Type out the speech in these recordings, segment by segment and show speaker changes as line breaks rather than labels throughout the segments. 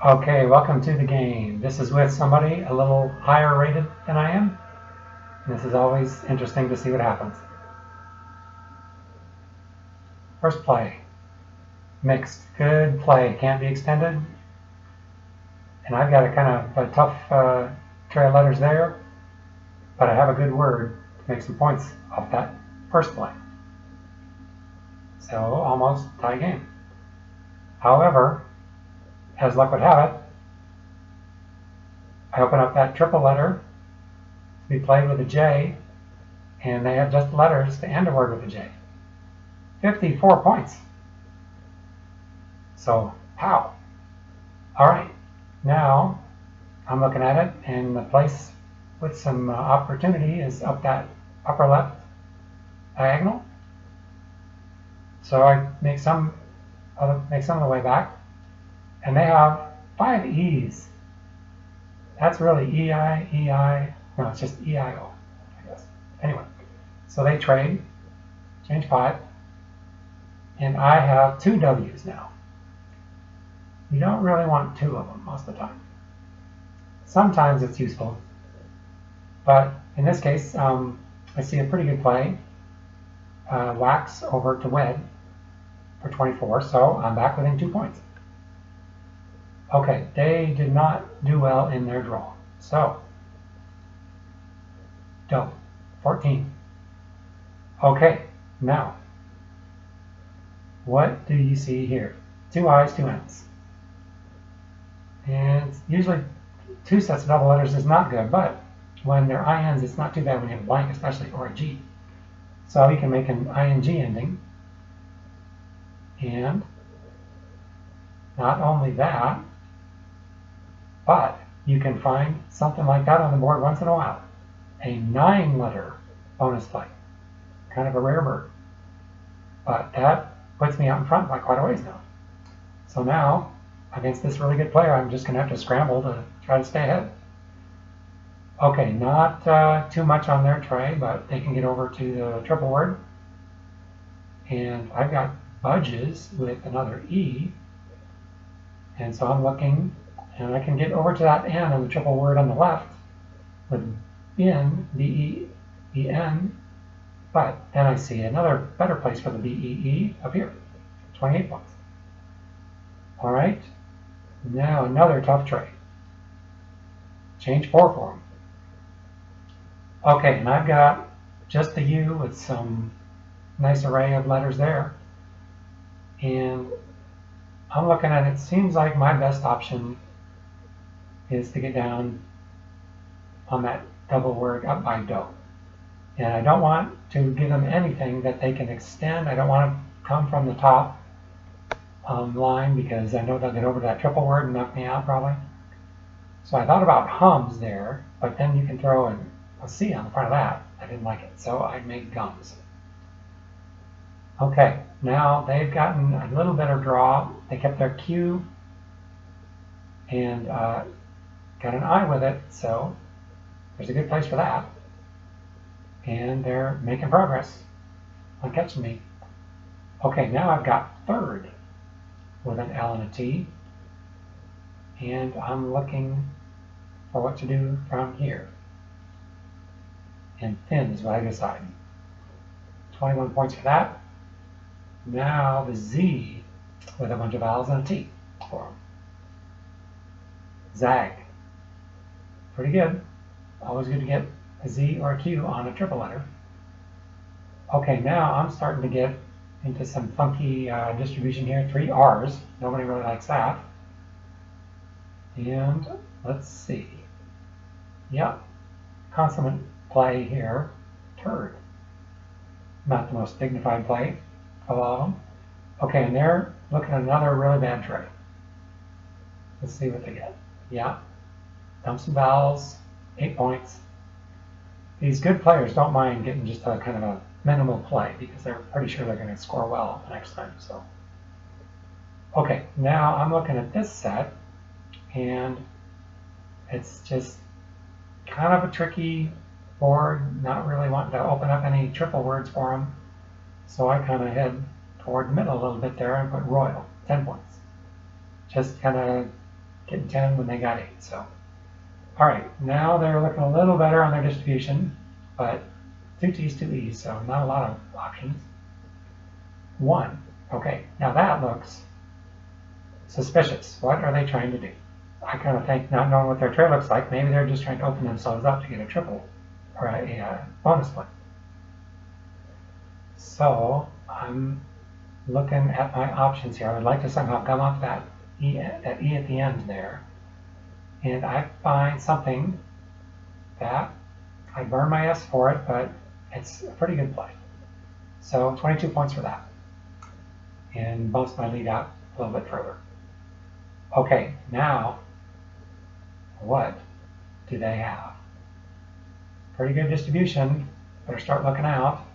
Okay, welcome to the game. This is with somebody a little higher rated than I am. This is always interesting to see what happens. First play. Mixed. Good play. Can't be extended. And I've got a kind of a tough tray of letters there, but I have a good word to make some points off that first play. So almost tie game. However, as luck would have it, I open up that triple letter to be played with a J, and they have just letters to end a word with a J. 54 points. So, how? All right, now I'm looking at it, and the place with some opportunity is up that upper left diagonal. So I make some of the way back, and they have 5 E's. That's really EI, EI, no, it's just EIO, I guess. Anyway, so they trade, change 5, and I have 2 W's now. You don't really want 2 of them most of the time. Sometimes it's useful, but in this case, I see a pretty good play. Wax over to Wed for 24, so I'm back within 2 points. Okay, they did not do well in their draw. So, dough, 14. Okay, now, what do you see here? 2 I's, 2 N's. And usually 2 sets of double letters is not good, but when they're INs, it's not too bad when you have a blank, especially, or a G. So you can make an ING ending. And not only that, but you can find something like that on the board once in a while. A 9-letter bonus play. Kind of a rare bird. But that puts me out in front by quite a ways now. So now, against this really good player, I'm just going to have to scramble to try to stay ahead. Okay, not too much on their tray, but they can get over to the triple word. And I've got budges with another E. And so I'm looking, and I can get over to that N on the triple word on the left with bin, B-E-E-N, but then I see another better place for the B-E-E up here, 28 points. All right, now another tough tray. Change 4 for them. Okay, and I've got just the U with some nice array of letters there. And I'm looking at it, seems like my best option is to get down on that double word up by dough. And I don't want to give them anything that they can extend. I don't want to come from the top line because I know they'll get over to that triple word and knock me out probably. So I thought about hums there, but then you can throw a C on the front of that. I didn't like it, so I made gums. Okay, now they've gotten a little better draw. They kept their Q and got an I with it, so there's a good place for that. And they're making progress on catching me. Okay, now I've got third with an L and a T, and I'm looking for what to do from here. And thin is what I decided. 21 points for that. Now the Z with a bunch of L's and a T for them. Zag. Pretty good. Always good to get a Z or a Q on a triple letter. Okay, now I'm starting to get into some funky distribution here. 3 R's. Nobody really likes that. And let's see. Yep. Consonant play here. Turd. Not the most dignified play of all of them. Okay, and they're looking at another really bad tray. Let's see what they get. Yeah. Dump some vowels. 8 points. These good players don't mind getting just a kind of a minimal play because they're pretty sure they're going to score well the next time. So, okay, now I'm looking at this set, and it's just kind of a tricky board. Not really wanting to open up any triple words for them, so I kind of head toward the middle a little bit there and put royal, 10 points. Just kind of getting 10 when they got 8. So, all right, now they're looking a little better on their distribution, but 2 T's, 2 E's, so not a lot of options. 1. Okay, now that looks suspicious. What are they trying to do? I kind of think, not knowing what their tray looks like, maybe they're just trying to open themselves up to get a triple or a bonus point. So I'm looking at my options here. I would like to somehow gum up that E at the end there. And I find something that I burn my S for it, but it's a pretty good play. So 22 points for that. And bumps my lead out a little bit further. Okay, now what do they have? Pretty good distribution. Better start looking out.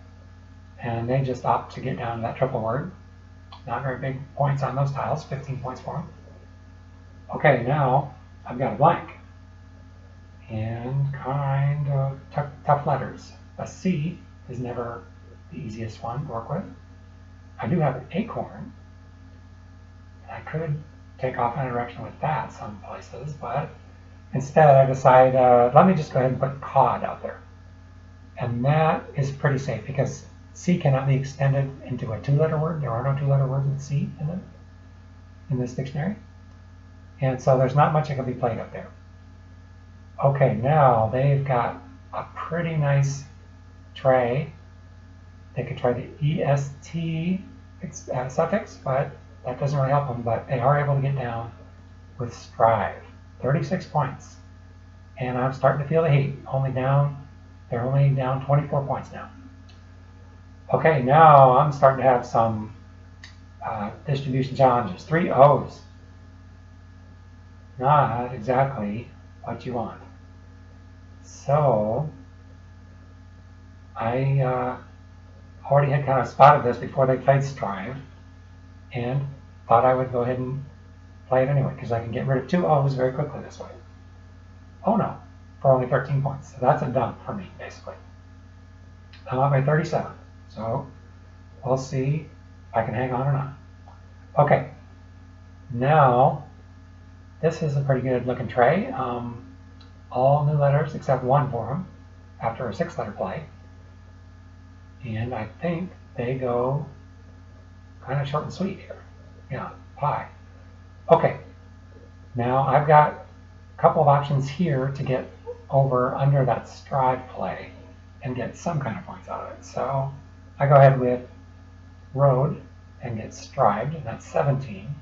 And they just opt to get down to that triple word. Not very big points on those tiles, 15 points for them. Okay, now I've got a blank. And kind of tough letters. A C is never the easiest one to work with. I do have an acorn. I could take off in a direction with that some places, but instead I decide, let me just go ahead and put cod out there. And that is pretty safe because C cannot be extended into a 2-letter word. There are no 2-letter words with C in it in this dictionary. And so there's not much that can be played up there. Okay, now they've got a pretty nice tray. They could try the EST suffix, but that doesn't really help them. But they are able to get down with strive. 36 points. And I'm starting to feel the heat. They're only down 24 points now. Okay, now I'm starting to have some distribution challenges. 3 O's. Not exactly what you want. So I already had kind of spotted this before they played Strive and thought I would go ahead and play it anyway because I can get rid of 2 O's very quickly this way. Oh no, for only 13 points. So that's a dump for me, basically. I'm up by 37. So we'll see if I can hang on or not. Okay, now this is a pretty good looking tray. All new letters except 1 for them after a 6-letter play. And I think they go kind of short and sweet here. Yeah, pie. Okay, now I've got a couple of options here to get over under that strive play and get some kind of points out of it. So I go ahead with road and get strived, and that's 17.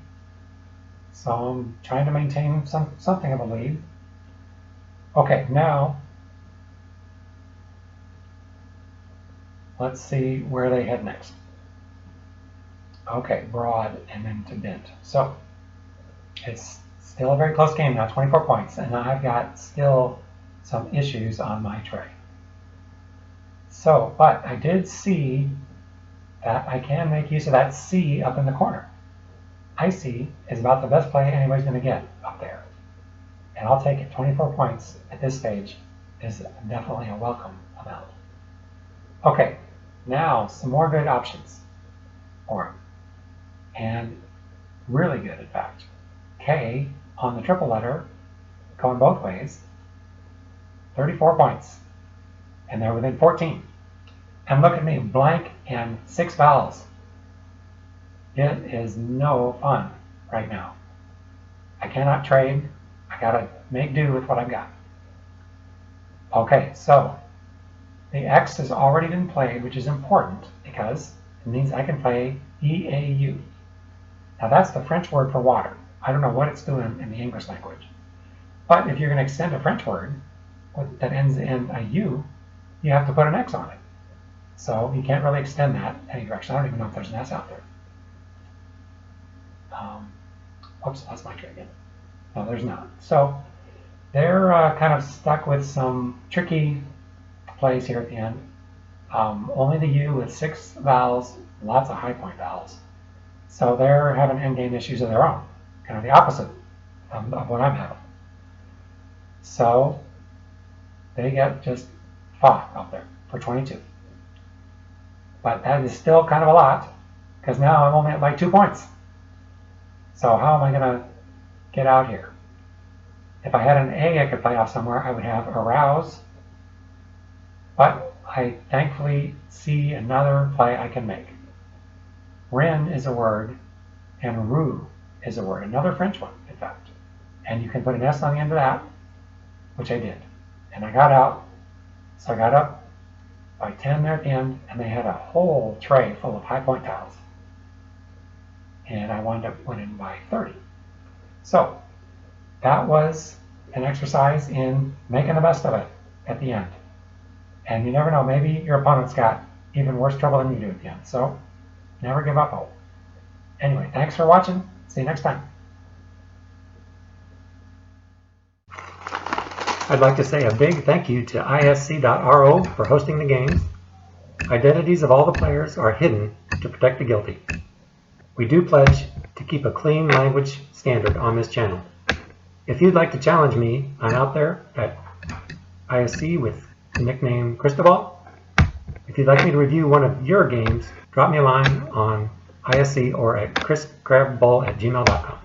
So I'm trying to maintain something of a lead. Okay, now let's see where they head next. Okay, broad and then to bent. So it's still a very close game now, 24 points, and I've got still some issues on my tray. So, but I did see that I can make use of that C up in the corner. IC is about the best play anybody's going to get up there. And I'll take it. 24 points at this stage is definitely a welcome amount. Okay, now some more good options for him. And really good, in fact. K on the triple letter, going both ways, 34 points. And they're within 14. And look at me, blank and 6 vowels. It is no fun right now. I cannot trade. I gotta make do with what I've got. Okay, so the X has already been played, which is important because it means I can play EAU. Now that's the French word for water. I don't know what it's doing in the English language. But if you're going to extend a French word that ends in a U, you have to put an X on it. So you can't really extend that any direction. I don't even know if there's an S out there. Oops, that's my tray again. No, there's not. So they're kind of stuck with some tricky plays here at the end. Only the U with 6 vowels, lots of high point vowels. So they're having endgame issues of their own, kind of the opposite of what I'm having. So they get just 5 out there for 22. But that is still kind of a lot, because now I'm only at like 2 points. So how am I going to get out here? If I had an A I could play off somewhere, I would have arouse, but I thankfully see another play I can make. Rin is a word, and roux is a word, another French one, in fact. And you can put an S on the end of that, which I did. And I got out, so I got up by 10 there at the end, and they had a whole tray full of high point tiles. And I wound up winning by 30. So that was an exercise in making the best of it at the end. And you never know, maybe your opponent's got even worse trouble than you do at the end. So never give up hope. Anyway, thanks for watching. See you next time. I'd like to say a big thank you to isc.ro for hosting the games. Identities of all the players are hidden to protect the guilty. We do pledge to keep a clean language standard on this channel. If you'd like to challenge me, I'm out there at ISC with the nickname Cristobal. If you'd like me to review one of your games, drop me a line on ISC or at chriscrabball@gmail.com.